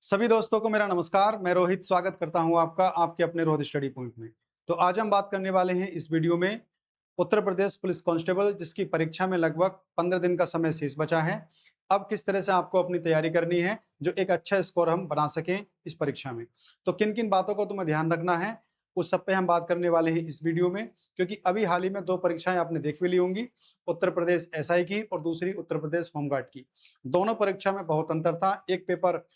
सभी दोस्तों को मेरा नमस्कार। मैं रोहित स्वागत करता हूं आपका आपके अपने रोहित स्टडी पॉइंट में। तो आज हम बात करने वाले हैं इस वीडियो में उत्तर प्रदेश पुलिस कांस्टेबल जिसकी परीक्षा में लगभग 15 दिन का समय शेष बचा है। अब किस तरह से आपको अपनी तैयारी करनी है जो एक अच्छा स्कोर हम बना सकें इस परीक्षा में। तो किन किन बातों को तुम्हें ध्यान रखना है उस सब पे हम बात करने वाले हैं इस वीडियो में, क्योंकि अभी हाल ही में 2 परीक्षाएं आपने देख भी ली होंगी, उत्तर प्रदेश एसआई की और दूसरी उत्तर प्रदेश होमगार्ड की। दोनों परीक्षा में बहुत अंतर था। एक पेपर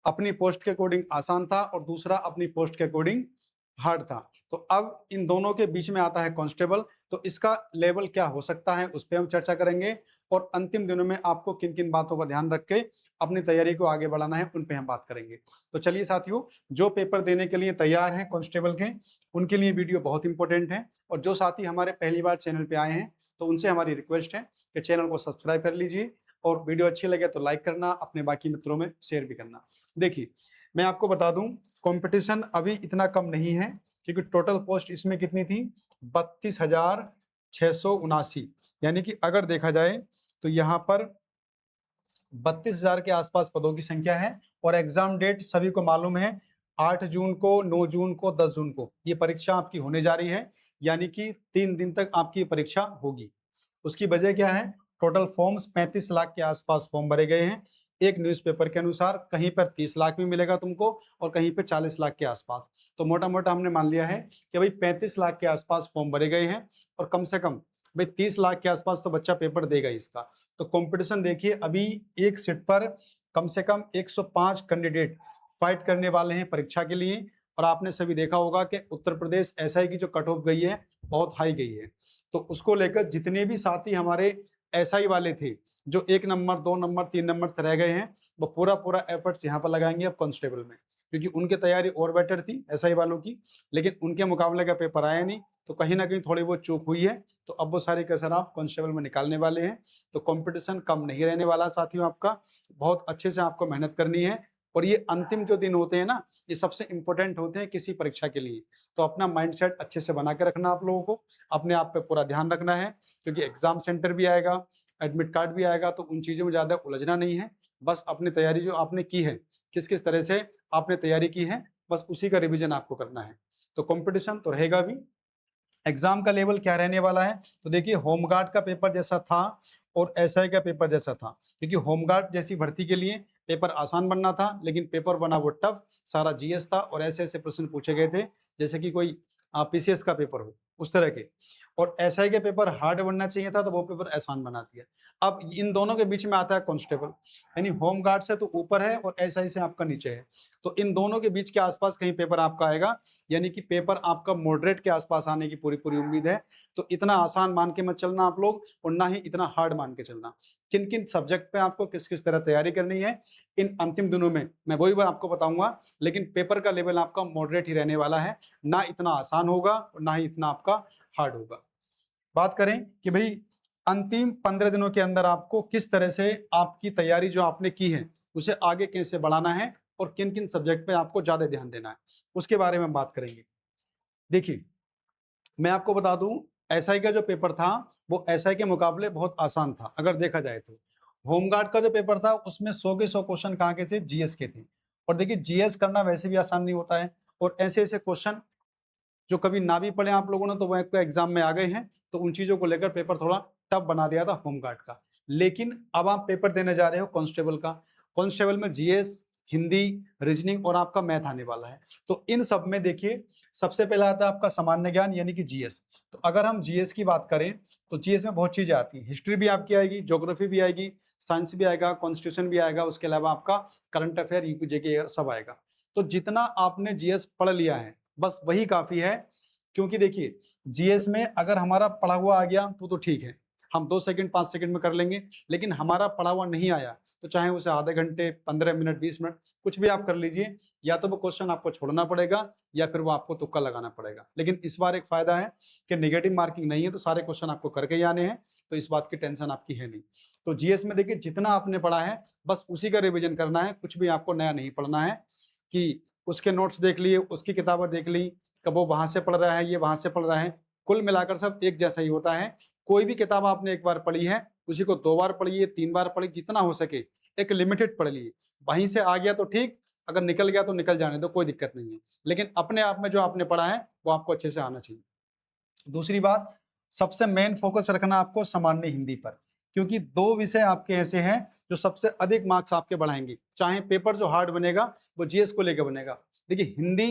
अपनी पोस्ट के अकॉर्डिंग आसान था और दूसरा अपनी पोस्ट के अकॉर्डिंग हार्ड था। तो अब इन दोनों के बीच में आता है कांस्टेबल, तो इसका लेवल क्या हो सकता है उस पर हम चर्चा करेंगे और अंतिम दिनों में आपको किन किन बातों का ध्यान रख के अपनी तैयारी को आगे बढ़ाना है उन पे हम बात करेंगे। तो चलिए साथियों, जो पेपर देने के लिए तैयार हैं कांस्टेबल के, उनके लिए वीडियो बहुत इंपॉर्टेंट है। और जो साथी हमारे पहली बार चैनल पे आए हैं तो उनसे हमारी रिक्वेस्ट है कि चैनल को सब्सक्राइब कर लीजिए और वीडियो अच्छी लगे तो लाइक करना, अपने बाकी मित्रों में शेयर भी करना। देखिए, मैं आपको बता दूं, कंपटीशन अभी इतना कम नहीं है क्योंकि टोटल पोस्ट इसमें कितनी थी, 32,679। यानी कि अगर देखा जाए तो यहाँ पर 32,000 के आसपास पदों की संख्या है। और एग्जाम डेट सभी को मालूम है, 8 जून को, 9 जून को, 10 जून को ये परीक्षा आपकी होने जा रही है। यानी कि 3 दिन तक आपकी परीक्षा होगी। उसकी वजह क्या है, टोटल फॉर्म्स 35 लाख के आसपास फॉर्म भरे गए हैं। एक न्यूज़पेपर के अनुसार कहीं पर 30 लाख भी मिलेगा तुमको और कहीं पर 40 लाख के आसपास। तो मोटा मोटा हमने मान लिया है कि भाई 35 लाख के आसपास फॉर्म भरे गए हैं और कम से कम भाई 30 लाख के आसपास तो बच्चा पेपर देगा इसका। तो कंपटीशन देखिए, अभी एक सीट पर कम से कम 105 कैंडिडेट फाइट करने वाले हैं परीक्षा के लिए। और आपने सभी देखा होगा कि उत्तर प्रदेश एसआई की जो कट ऑफ गई है बहुत हाई गई है। तो उसको लेकर जितने भी साथी हमारे एसआई वाले थे जो 1 नंबर 2 नंबर 3 नंबर से रह गए हैं, वो पूरा पूरा एफर्ट्स यहाँ पर लगाएंगे अब कांस्टेबल में, क्योंकि उनकी तैयारी और बेटर थी एसआई वालों की, लेकिन उनके मुकाबले का पेपर आया नहीं। तो कहीं ना कहीं थोड़ी बहुत चूक हुई है। तो अब वो सारी कसर आप कांस्टेबल में निकालने वाले हैं। तो कंपटीशन कम नहीं रहने वाला साथियों, आपका बहुत अच्छे से आपको मेहनत करनी है। और ये अंतिम जो दिन होते हैं ना, ये सबसे इंपॉर्टेंट होते हैं किसी परीक्षा के लिए। तो अपना माइंडसेट अच्छे से बना के रखना आप लोगों को, अपने आप पे पूरा ध्यान रखना है, क्योंकि एग्जाम सेंटर भी आएगा, एडमिट कार्ड भी आएगा। तो उन चीज़ों में ज़्यादा उलझना नहीं है। बस अपनी तैयारी जो आपने की है, किस किस तरह से आपने तैयारी की है, बस उसी का रिवीजन आपको करना है। तो कंपटीशन तो रहेगा भी। एग्जाम का लेवल क्या रहने वाला है, तो देखिए, होमगार्ड का पेपर जैसा था और एसआई का पेपर जैसा था। क्योंकि होमगार्ड जैसी भर्ती के लिए पेपर आसान बनना था, लेकिन पेपर बना वो टफ, सारा जीएस था और ऐसे ऐसे प्रश्न पूछे गए थे जैसे कि कोई पीसीएस का पेपर हो उस तरह के। और एसआई के पेपर हार्ड बनना चाहिए था, तो वो पेपर आसान बना दिया। अब इन दोनों के बीच में आता है कांस्टेबल, यानी होमगार्ड से तो ऊपर है और एसआई से आपका नीचे है। तो इन दोनों के बीच के आसपास कहीं पेपर आपका आएगा, यानी कि पेपर आपका मॉडरेट के आसपास आने की पूरी पूरी उम्मीद है। तो इतना आसान मान के मत चलना आप लोग और ना ही इतना हार्ड मान के चलना। किन किन सब्जेक्ट पे आपको किस किस तरह तैयारी करनी है इन अंतिम दिनों में मैं वही बात आपको बताऊंगा। लेकिन पेपर का लेवल आपका मॉडरेट ही रहने वाला है, ना इतना आसान होगा और ना ही इतना आपका हार्ड होगा। बात करें कि भाई अंतिम 15 दिनों के अंदर आपको किस तरह से आपकी तैयारी जो आपने की है उसे आगे कैसे बढ़ाना है और किन किन सब्जेक्ट पे आपको ज्यादा ध्यान देना है, उसके बारे में बात करेंगे। देखिए, मैं आपको बता दूं, एसआई का जो पेपर था वो एसआई के मुकाबले बहुत आसान था अगर देखा जाए तो। होमगार्ड का जो पेपर था उसमें 100 के 100 क्वेश्चन कहाँ के थे, जीएस के थे। और देखिए, जीएस करना वैसे भी आसान नहीं होता है और ऐसे ऐसे क्वेश्चन जो कभी ना भी पढ़े आप लोगों ने तो वो एक एग्जाम में आ गए हैं। तो उन चीजों को लेकर पेपर थोड़ा टफ बना दिया था होमगार्ड का। लेकिन अब आप पेपर देने जा रहे हो कांस्टेबल का। कांस्टेबल में जीएस, हिंदी, रीजनिंग और आपका मैथ आने वाला है। तो इन सब में देखिए, सबसे पहला आता है आपका सामान्य ज्ञान यानी कि जीएस। तो अगर हम जीएस की बात करें तो जीएस में बहुत चीजें आती हैं, हिस्ट्री भी आपकी आएगी, ज्योग्राफी भी आएगी, साइंस भी आएगा, कॉन्स्टिट्यूशन भी आएगा, उसके अलावा आपका करंट अफेयर, यूपी जेके सब आएगा। तो जितना आपने जीएस पढ़ लिया है बस वही काफी है। क्योंकि देखिए, जीएस में अगर हमारा पढ़ा हुआ आ गया तो ठीक है, हम 2 सेकंड 5 सेकंड में कर लेंगे। लेकिन हमारा पढ़ा हुआ नहीं आया तो चाहे उसे आधे घंटे, 15 मिनट, 20 मिनट कुछ भी आप कर लीजिए, या तो वो क्वेश्चन आपको छोड़ना पड़ेगा या फिर वो आपको तुक्का लगाना पड़ेगा। लेकिन इस बार एक फायदा है कि नेगेटिव मार्किंग नहीं है, तो सारे क्वेश्चन आपको करके ही आने हैं, तो इस बात की टेंशन आपकी है नहीं। तो जीएस में देखिए, जितना आपने पढ़ा है बस उसी का रिविजन करना है, कुछ भी आपको नया नहीं पढ़ना है कि उसके नोट्स देख लिए, उसकी किताबें देख ली, कब वो वहां से पढ़ रहा है, ये वहां से पढ़ रहा है। कुल मिलाकर सब एक जैसा ही होता है। कोई भी किताब आपने एक बार पढ़ी है उसी को 2 बार पढ़िए, 3 बार पढ़िए, जितना हो सके एक लिमिटेड पढ़ लिए। वहीं से आ गया तो ठीक, अगर निकल गया तो निकल जाने दो, कोई दिक्कत नहीं है, लेकिन अपने आप में जो आपने पढ़ा है वो आपको अच्छे से आना चाहिए। दूसरी बात, सबसे मेन फोकस रखना आपको सामान्य हिंदी पर, क्योंकि 2 विषय आपके ऐसे हैं जो सबसे अधिक मार्क्स आपके बढ़ाएंगे। चाहे पेपर जो हार्ड बनेगा वो जीएस को लेकर बनेगा। देखिए, हिंदी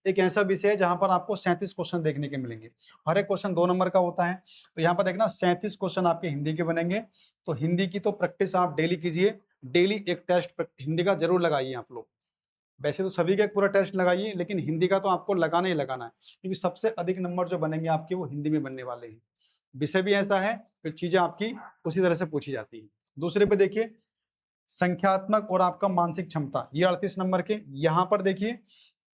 एक ऐसा विषय है जहां पर आपको 37 क्वेश्चन देखने के मिलेंगे, हर एक क्वेश्चन 2 नंबर का होता है। तो यहाँ पर देखना 37 क्वेश्चन आपके हिंदी के बनेंगे। तो हिंदी की तो प्रैक्टिस आप डेली कीजिए, डेली एक टेस्ट हिंदी का जरूर लगाइए आप लोग। वैसे तो सभी का एक पूरा टेस्ट लगाइए, लेकिन हिंदी का तो आपको लगाना ही लगाना है, क्योंकि सबसे अधिक नंबर जो बनेंगे आपके वो हिंदी में बनने वाले हैं। विषय भी ऐसा है कि चीजें आपकी उसी तरह से पूछी जाती है। दूसरे पे देखिए, संख्यात्मक और आपका मानसिक क्षमता, ये 38 नंबर के। यहाँ पर देखिए,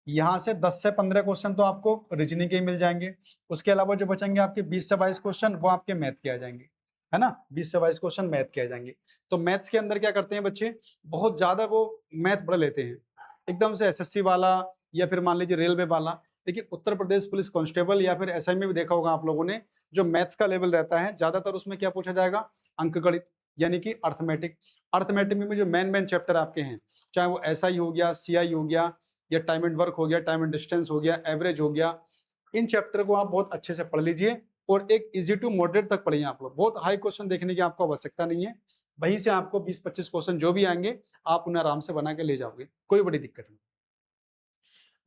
यहाँ से 10 से 15 क्वेश्चन तो आपको रीजनिंग के ही मिल जाएंगे। उसके अलावा जो बचेंगे आपके 20 से 22 क्वेश्चन वो आपके मैथ के आ जाएंगे, है ना। 20 से 22 क्वेश्चन मैथ के आ जाएंगे। तो मैथ्स के अंदर क्या करते हैं बच्चे, बहुत ज्यादा वो मैथ पढ़ लेते हैं, एकदम से एसएससी वाला या फिर मान लीजिए रेलवे वाला। देखिए, उत्तर प्रदेश पुलिस कांस्टेबल या फिर एसआई में भी देखा होगा आप लोगों ने, जो मैथ्स का लेवल रहता है ज्यादातर उसमें क्या पूछा जाएगा, अंकगणित यानी कि अर्थमेटिक। अर्थमेटिक में जो मेन चैप्टर आपके हैं, चाहे वो एसआई हो गया, सीआई हो गया, या टाइम एंड वर्क हो गया, टाइम एंड डिस्टेंस हो गया, एवरेज हो गया, इन चैप्टर को आप बहुत अच्छे से पढ़ लीजिए और एक इजी टू मॉडरेट तक पढ़िए आप लोग। बहुत हाई क्वेश्चन देखने की आपको आवश्यकता नहीं है, वहीं से आपको 20-25 क्वेश्चन जो भी आएंगे आप उन्हें आराम से बना के ले जाओगे, कोई बड़ी दिक्कत नहीं।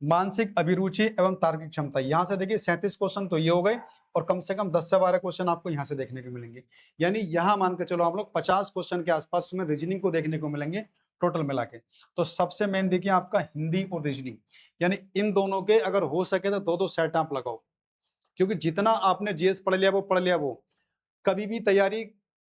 मानसिक अभिरुचि एवं तार्किक क्षमता, यहां से देखिए 37 क्वेश्चन तो ये हो गए, और कम से कम 10 से 12 क्वेश्चन आपको यहां से देखने को मिलेंगे। यानी यहां मान के चलो आप लोग 50 क्वेश्चन के आसपास में रीजनिंग को देखने को मिलेंगे टोटल मिला के। तो सबसे मेन देखिए आपका हिंदी और रीजनिंग, यानी इन दोनों के अगर हो सके तो 2-2 सेट आप लगाओ, क्योंकि जितना आपने जीएस पढ़ लिया वो कभी भी तैयारी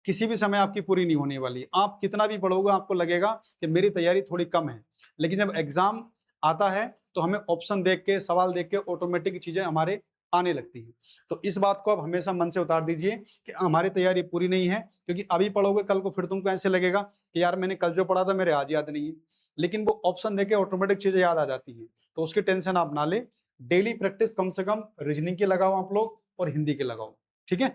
किसी भी समय आपकी पूरी नहीं होने वाली। आप कितना भी पढ़ोगे आपको लगेगा कि मेरी तैयारी थोड़ी कम है, लेकिन जब एग्जाम आता है तो हमें ऑप्शन देख के, सवाल देख के ऑटोमेटिक चीजें हमारे आने लगती हैं। तो इस बात को आप हमेशा मन से उतार दीजिए कि हमारी तैयारी पूरी नहीं है, क्योंकि अभी पढ़ोगे कल को फिर तुमको ऐसे लगेगा कि यार मैंने कल जो पढ़ा था मेरे आज याद नहीं है, लेकिन वो ऑप्शन देख के ऑटोमेटिक चीजें याद आ जाती हैं। तो उसकी टेंशन आप ना ले, डेली प्रैक्टिस कम से कम रीजनिंग की लगाओ आप लोग और हिंदी के लगाओ, ठीक है।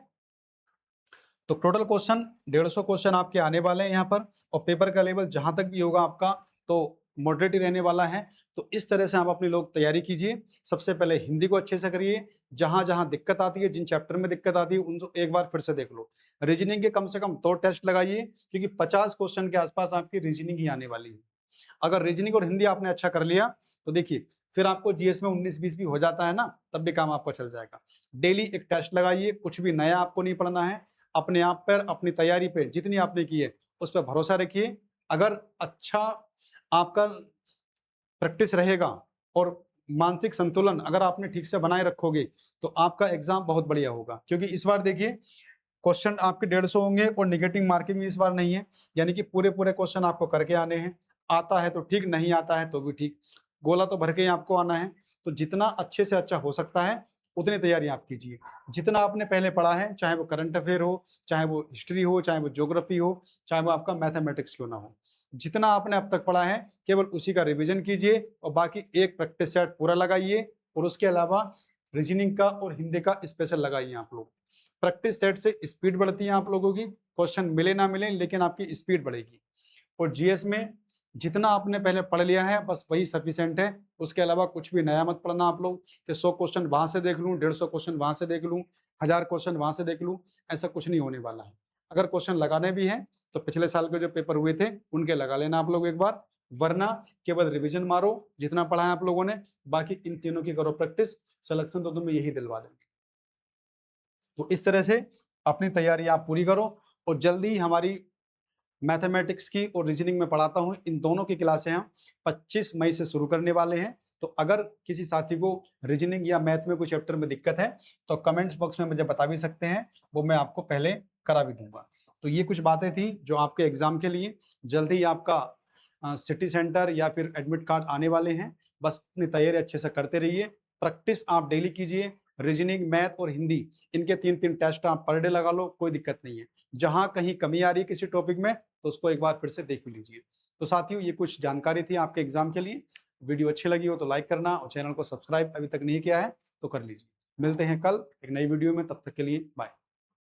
तो टोटल क्वेश्चन 150 क्वेश्चन आपके आने वाले हैं यहाँ पर, और पेपर का लेवल जहां तक भी होगा आपका तो मॉडरेट ही रहने वाला है। तो इस तरह से आप अपनी लोग तैयारी कीजिए। सबसे पहले हिंदी को अच्छे से करिए, जहां जहां दिक्कत आती है, जिन चैप्टर में दिक्कत आती है उनको एक बार फिर से देख लो। रीजनिंग के कम से कम 2 टेस्ट लगाइए, क्योंकि 50 क्वेश्चन के आसपास आपकी रीजनिंग ही आने वाली है। अगर रीजनिंग और हिंदी आपने अच्छा कर लिया तो देखिए फिर आपको जीएस में 19-20 भी हो जाता है ना, तब भी काम आपका चल जाएगा। डेली एक टेस्ट लगाइए, कुछ भी नया आपको नहीं पढ़ना है, अपने आप पर, अपनी तैयारी पे जितनी आपने की है उस पर भरोसा रखिए। अगर अच्छा आपका प्रैक्टिस रहेगा और मानसिक संतुलन अगर आपने ठीक से बनाए रखोगे तो आपका एग्जाम बहुत बढ़िया होगा। क्योंकि इस बार देखिए क्वेश्चन आपके 150 होंगे और नेगेटिव मार्किंग भी इस बार नहीं है, यानी कि पूरे पूरे क्वेश्चन आपको करके आने हैं। आता है तो ठीक, नहीं आता है तो भी ठीक, गोला तो भर के ही आपको आना है। तो जितना अच्छे से अच्छा हो सकता है उतनी तैयारी आप कीजिए। जितना आपने पहले पढ़ा है, चाहे वो करंट अफेयर हो, चाहे वो हिस्ट्री हो, चाहे वो ज्योग्राफी हो, चाहे वो आपका मैथमेटिक्स क्यों ना हो, जितना आपने अब तक पढ़ा है केवल उसी का रिवीजन कीजिए और बाकी एक प्रैक्टिस सेट पूरा लगाइए। और उसके अलावा रीजनिंग का और हिंदी का स्पेशल लगाइए आप लोग। प्रैक्टिस सेट से स्पीड बढ़ती है आप लोगों की, क्वेश्चन मिले ना मिले लेकिन आपकी स्पीड बढ़ेगी। और जीएस में जितना आपने पहले पढ़ लिया है बस वही सफिशिएंट है, उसके अलावा कुछ भी नया मत पढ़ना आप लोग कि 100 क्वेश्चन वहां से देख लूं, 150 क्वेश्चन वहां से देख लूं, 1000 क्वेश्चन वहां से देख लूं, ऐसा कुछ नहीं होने वाला है। अगर क्वेश्चन लगाने भी हैं तो पिछले साल के जो पेपर हुए थे उनके लगा लेना आप लोग एक बार, वरना केवल रिविजन मारो जितना पढ़ा है आप लोगों ने, बाकी इन तीनों की करो प्रैक्टिस, सिलेक्शन तो तुम्हें यही दिलवा देंगे। तो इस तरह से अपनी तैयारी आप पूरी करो, और जल्दी ही हमारी मैथमेटिक्स की और रीजनिंग में पढ़ाता हूं, इन दोनों की क्लासें हम 25 मई से शुरू करने वाले हैं। तो अगर किसी साथी को रीजनिंग या मैथ में कोई चैप्टर में दिक्कत है तो कमेंट्स बॉक्स में मुझे बता भी सकते हैं, वो मैं आपको पहले करा भी दूंगा। तो ये कुछ बातें थी जो आपके एग्जाम के लिए। जल्दी ही आपका सिटी सेंटर या फिर एडमिट कार्ड आने वाले हैं, बस अपनी तैयारी अच्छे से करते रहिए। प्रैक्टिस आप डेली कीजिए, रीजनिंग, मैथ और हिंदी, इनके 3-3 टेस्ट आप पर डे लगा लो, कोई दिक्कत नहीं है। जहां कहीं कमी आ रही है किसी टॉपिक में तो उसको एक बार फिर से देख लीजिए। तो साथियों, ये कुछ जानकारी थी आपके एग्जाम के लिए। वीडियो अच्छी लगी हो तो लाइक करना, और चैनल को सब्सक्राइब अभी तक नहीं किया है तो कर लीजिए। मिलते हैं कल एक नई वीडियो में, तब तक के लिए बाय।